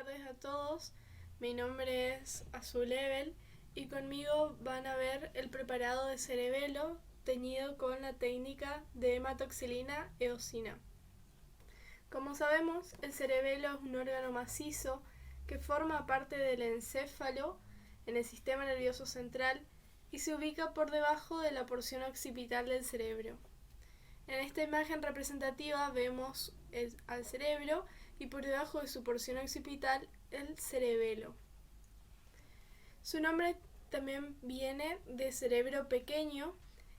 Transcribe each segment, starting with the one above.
tardes a todos. Mi nombre es Azulevel y conmigo van a ver el preparado de cerebelo teñido con la técnica de hematoxilina eosina. Como sabemos, el cerebelo es un órgano macizo que forma parte del encéfalo en el sistema nervioso central y se ubica por debajo de la porción occipital del cerebro. En esta imagen representativa vemos al cerebro y por debajo de su porción occipital el cerebelo. Su nombre también viene de cerebro pequeño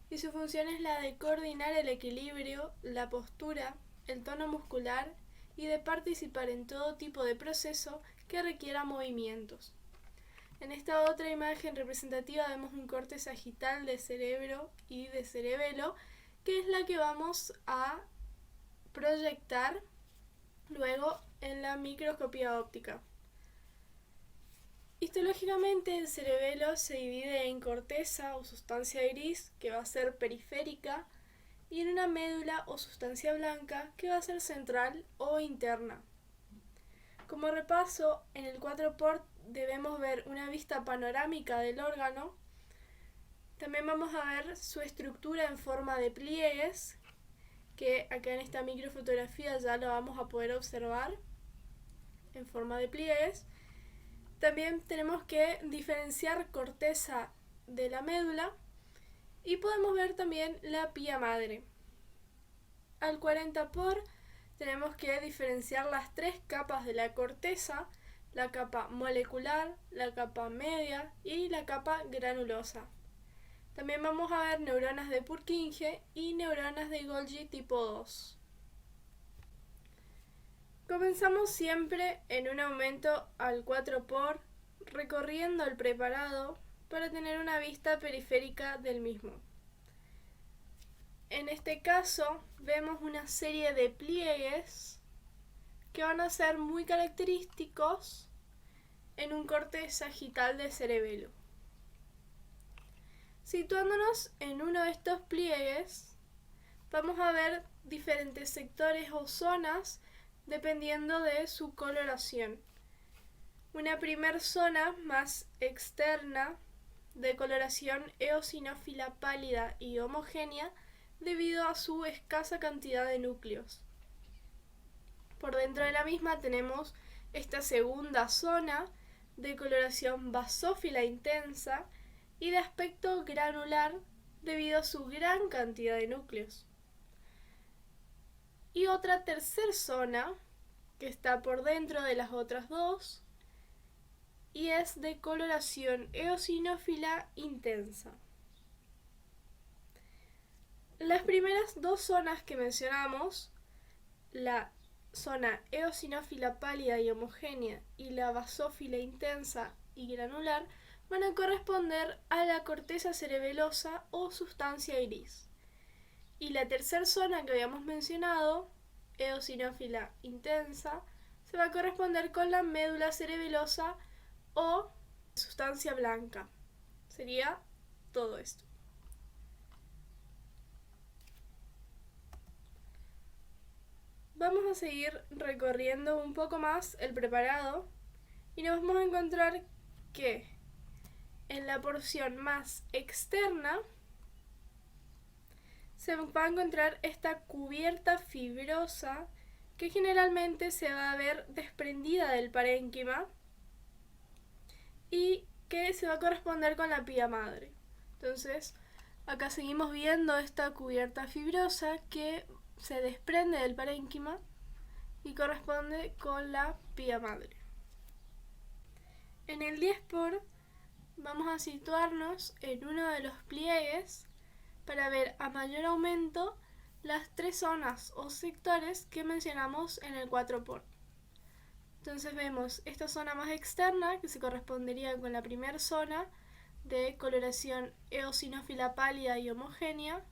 y su función es la de coordinar el equilibrio, la postura, el tono muscular y de participar en todo tipo de proceso que requiera movimientos. En esta otra imagen representativa vemos un corte sagital de cerebro y de cerebelo, que es la que vamos a proyectar luego en la microscopía óptica. Histológicamente el cerebelo se divide en corteza o sustancia gris, que va a ser periférica, y en una médula o sustancia blanca, que va a ser central o interna. Como repaso, en el 4POR debemos ver una vista panorámica del órgano. También vamos a ver su estructura en forma de pliegues, que acá en esta microfotografía ya lo vamos a poder observar en forma de pliegues. También tenemos que diferenciar corteza de la médula y podemos ver también la pía madre. Al 40POR tenemos que diferenciar las tres capas de la corteza: la capa molecular, la capa media y la capa granulosa. También vamos a ver neuronas de Purkinje y neuronas de Golgi tipo 2. Comenzamos siempre en un aumento al 4POR, recorriendo el preparado para tener una vista periférica del mismo. En este caso vemos una serie de pliegues que van a ser muy característicos en un corte sagital de cerebelo. Situándonos en uno de estos pliegues, vamos a ver diferentes sectores o zonas dependiendo de su coloración. Una primer zona más externa de coloración eosinófila pálida y homogénea debido a su escasa cantidad de núcleos. Por dentro de la misma tenemos esta segunda zona de coloración basófila intensa y de aspecto granular debido a su gran cantidad de núcleos. Y otra tercer zona que está por dentro de las otras dos y es de coloración eosinófila intensa. Las primeras dos zonas que mencionamos, la zona eosinófila pálida y homogénea y la basófila intensa y granular, van a corresponder a la corteza cerebelosa o sustancia gris. Y la tercera zona que habíamos mencionado, eosinófila intensa, se va a corresponder con la médula cerebelosa o sustancia blanca. Sería todo esto. Vamos a seguir recorriendo un poco más el preparado y nos vamos a encontrar que en la porción más externa se va a encontrar esta cubierta fibrosa que generalmente se va a ver desprendida del parénquima y que se va a corresponder con la pía madre. Entonces, acá seguimos viendo esta cubierta fibrosa que se desprende del parénquima y corresponde con la pía madre. En el 10POR vamos a situarnos en uno de los pliegues para ver a mayor aumento las tres zonas o sectores que mencionamos en el 4POR. Entonces vemos esta zona más externa que se correspondería con la primera zona de coloración eosinófila pálida y homogénea,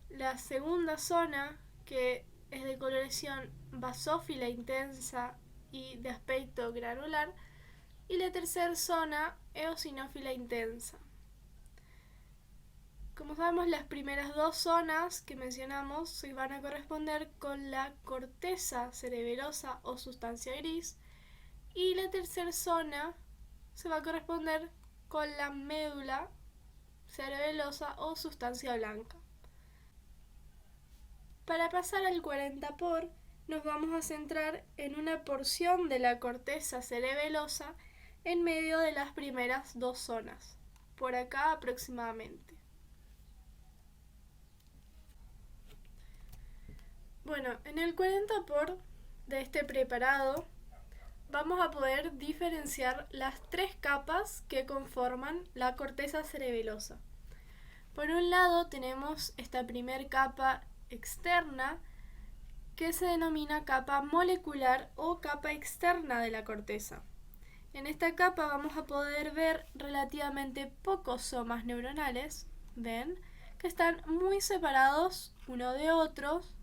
la segunda zona que es de coloración basófila intensa y de aspecto granular, y la tercera zona eosinófila intensa. Como sabemos, las primeras dos zonas que mencionamos se van a corresponder con la corteza cerebelosa o sustancia gris, Y la tercera zona se va a corresponder con la médula cerebelosa o sustancia blanca. Para pasar al 40 por, nos vamos a centrar en una porción de la corteza cerebelosa en medio de las primeras dos zonas, por acá aproximadamente. Bueno, en el 40 por de este preparado vamos a poder diferenciar las tres capas que conforman la corteza cerebelosa. Por un lado tenemos esta primer capa externa que se denomina capa molecular o capa externa de la corteza. En esta capa vamos a poder ver relativamente pocos somas neuronales, ven, que están muy separados uno de otros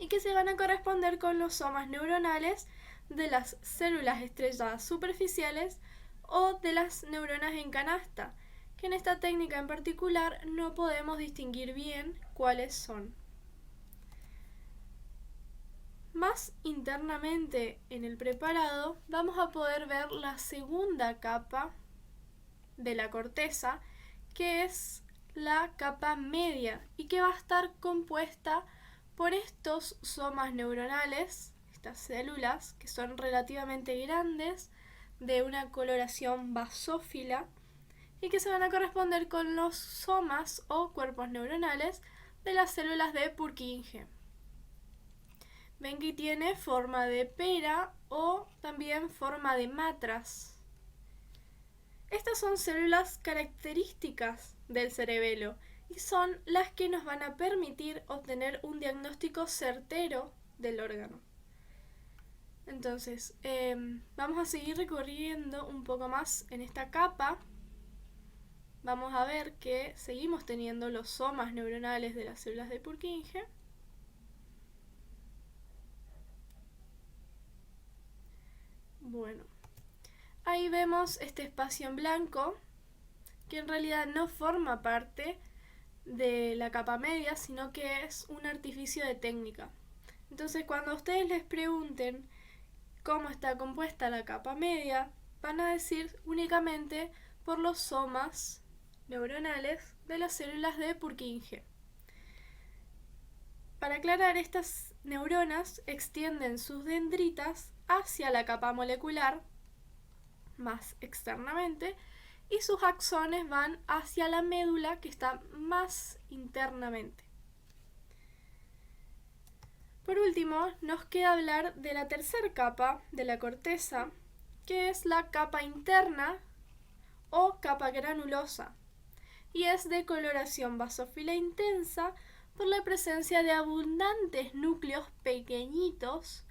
y que se van a corresponder con los somas neuronales de las células estrelladas superficiales o de las neuronas en canasta, que en esta técnica en particular no podemos distinguir bien cuáles son. Más internamente en el preparado vamos a poder ver la segunda capa de la corteza, que es la capa media y que va a estar compuesta por estos somas neuronales, estas células que son relativamente grandes, de una coloración basófila y que se van a corresponder con los somas o cuerpos neuronales de las células de Purkinje. Ven que tiene forma de pera o también forma de matraz. Estas son células características del cerebelo y son las que nos van a permitir obtener un diagnóstico certero del órgano. Entonces, vamos a seguir recorriendo un poco más en esta capa. Vamos a ver que seguimos teniendo los somas neuronales de las células de Purkinje. Bueno, ahí vemos este espacio en blanco que en realidad no forma parte de la capa media, sino que es un artificio de técnica. Entonces, cuando ustedes les pregunten cómo está compuesta la capa media, van a decir únicamente por los somas neuronales de las células de Purkinje. Para aclarar, estas neuronas extienden sus dendritas hacia la capa molecular, más externamente, y sus axones van hacia la médula, que está más internamente. Por último, nos queda hablar de la tercera capa de la corteza, que es la capa interna o capa granulosa, y es de coloración basófila intensa por la presencia de abundantes núcleos pequeñitos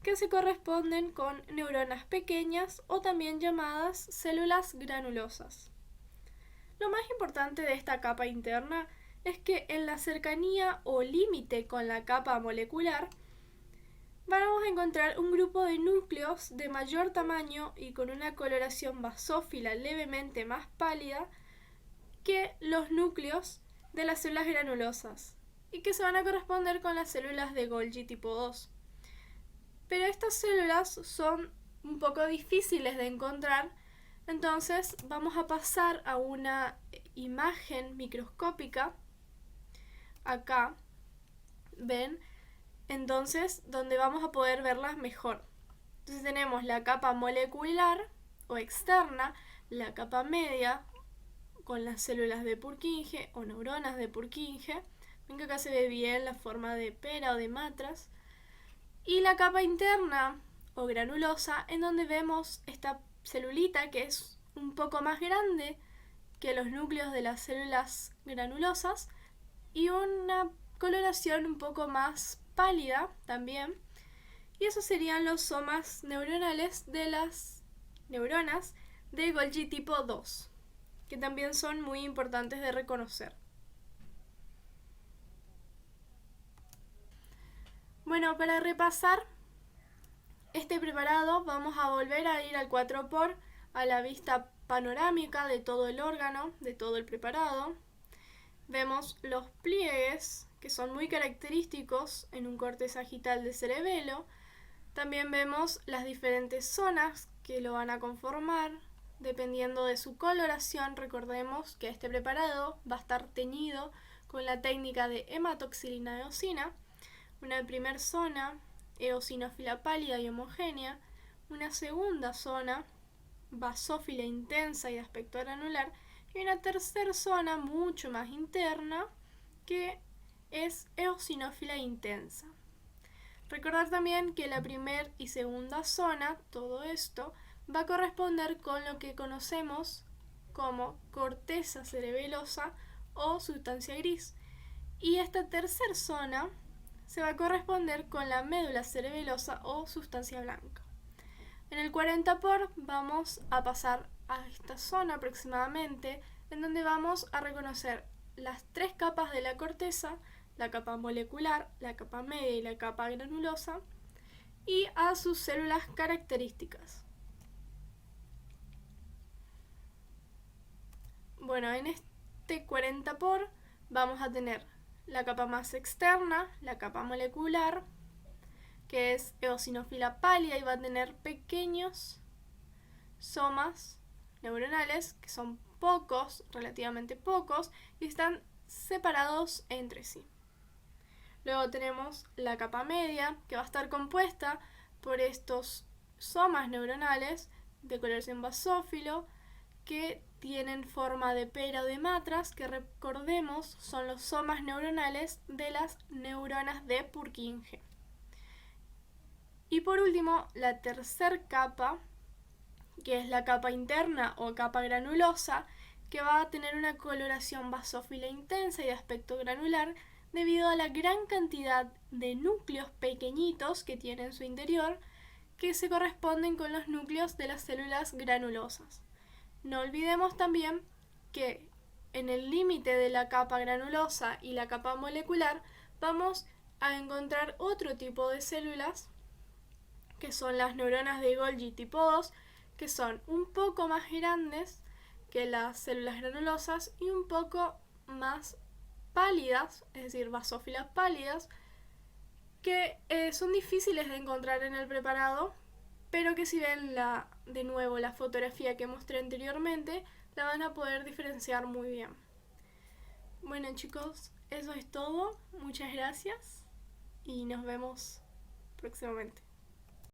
que se corresponden con neuronas pequeñas o también llamadas células granulosas. Lo más importante de esta capa interna es que en la cercanía o límite con la capa molecular vamos a encontrar un grupo de núcleos de mayor tamaño y con una coloración basófila levemente más pálida que los núcleos de las células granulosas y que se van a corresponder con las células de Golgi tipo 2. Pero estas células son un poco difíciles de encontrar, entonces vamos a pasar a una imagen microscópica, acá, ven, entonces donde vamos a poder verlas mejor. Entonces tenemos la capa molecular o externa, la capa media con las células de Purkinje o neuronas de Purkinje, ven que acá se ve bien la forma de pera o de matraz, y la capa interna o granulosa, en donde vemos esta celulita que es un poco más grande que los núcleos de las células granulosas y una coloración un poco más pálida también, y esos serían los somas neuronales de las neuronas de Golgi tipo 2, que también son muy importantes de reconocer. Bueno, para repasar este preparado vamos a volver a ir al 4 por, a la vista panorámica de todo el órgano, de todo el preparado. Vemos los pliegues, que son muy característicos en un corte sagital de cerebelo. También vemos las diferentes zonas que lo van a conformar, dependiendo de su coloración. Recordemos que este preparado va a estar teñido con la técnica de hematoxilina eosina. Una primera zona, eosinófila pálida y homogénea. Una segunda zona, basófila intensa y de aspecto granular. Y una tercera zona, mucho más interna, que es eosinófila intensa. Recordar también que la primera y segunda zona, todo esto, va a corresponder con lo que conocemos como corteza cerebelosa o sustancia gris. Y esta tercera zona se va a corresponder con la médula cerebelosa o sustancia blanca. En el 40 por vamos a pasar a esta zona aproximadamente, en donde vamos a reconocer las tres capas de la corteza, la capa molecular, la capa media y la capa granulosa, y a sus células características. Bueno, en este 40 por vamos a tener la capa más externa, la capa molecular, que es eosinófila pálida y va a tener pequeños somas neuronales, que son pocos, relativamente pocos, y están separados entre sí. Luego tenemos la capa media, que va a estar compuesta por estos somas neuronales de coloración basófilo, que tienen forma de pera o de matras, que recordemos son los somas neuronales de las neuronas de Purkinje. Y por último, la tercera capa, que es la capa interna o capa granulosa, que va a tener una coloración basófila intensa y de aspecto granular debido a la gran cantidad de núcleos pequeñitos que tiene en su interior, que se corresponden con los núcleos de las células granulosas. No olvidemos también que en el límite de la capa granulosa y la capa molecular vamos a encontrar otro tipo de células, que son las neuronas de Golgi tipo 2, que son un poco más grandes que las células granulosas y un poco más pálidas, es decir, basófilas pálidas, que son difíciles de encontrar en el preparado, pero que si ven de nuevo la fotografía que mostré anteriormente, la van a poder diferenciar muy bien. Bueno chicos, eso es todo. Muchas gracias y nos vemos próximamente.